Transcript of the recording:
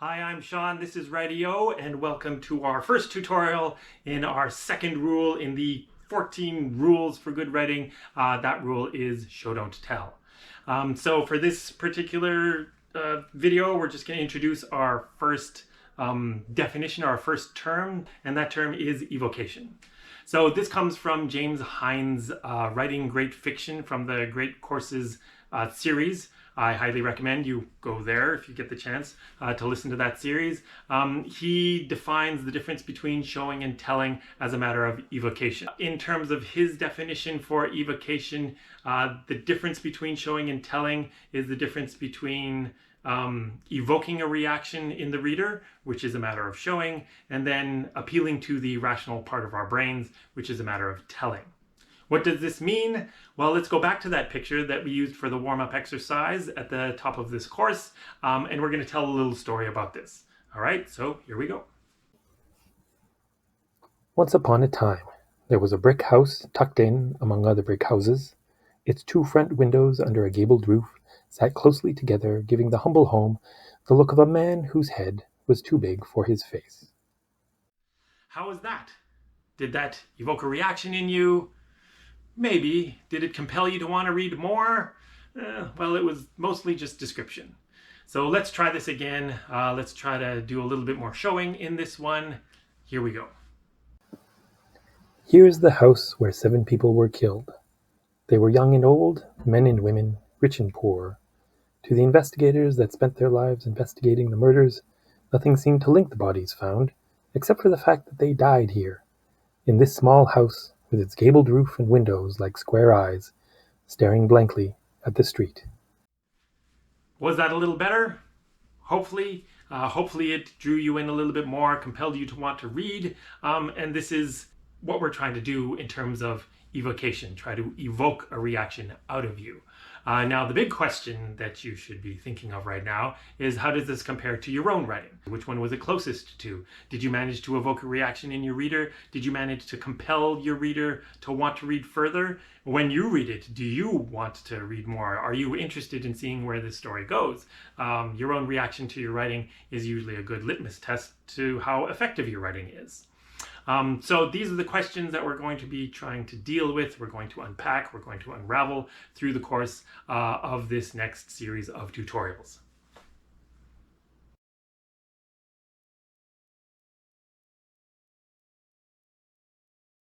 Hi, I'm Sean, this is Radio, and welcome to our first tutorial in our second rule in the 14 rules for good writing. That rule is show, don't tell. So for this particular video, we're just going to introduce our first definition, our first term, and that term is evocation. So this comes from James Hines' Writing Great Fiction from the Great Courses series. I highly recommend you go there if you get the chance to listen to that series. He defines the difference between showing and telling as a matter of evocation. In terms of his definition for evocation, the difference between showing and telling is the difference between evoking a reaction in the reader, which is a matter of showing, and then appealing to the rational part of our brains, which is a matter of telling. What does this mean? Well, let's go back to that picture that we used for the warm-up exercise at the top of this course, and we're going to tell a little story about this. All right, so here we go. Once upon a time, there was a brick house tucked in among other brick houses. Its two front windows under a gabled roof sat closely together, giving the humble home the look of a man whose head was too big for his face. How was that? Did that evoke a reaction in you? Maybe. Did it compel you to want to read more? Well, it was mostly just description. So let's try this again. Let's try to do a little bit more showing in this one. Here we go. Here is the house where 7 people were killed. They were young and old, men and women, rich and poor. To the investigators that spent their lives investigating the murders, nothing seemed to link the bodies found, except for the fact that they died here, in this small house with its gabled roof and windows like square eyes, staring blankly at the street. Was that a little better? Hopefully. Hopefully it drew you in a little bit more, compelled you to want to read. And this is what we're trying to do in terms of evocation, try to evoke a reaction out of you. Now, the big question that you should be thinking of right now is, how does this compare to your own writing? Which one was it closest to? Did you manage to evoke a reaction in your reader? Did you manage to compel your reader to want to read further? When you read it, do you want to read more? Are you interested in seeing where this story goes? Your own reaction to your writing is usually a good litmus test to how effective your writing is. So these are the questions that we're going to be trying to deal with. We're going to unpack, we're going to unravel through the course of this next series of tutorials.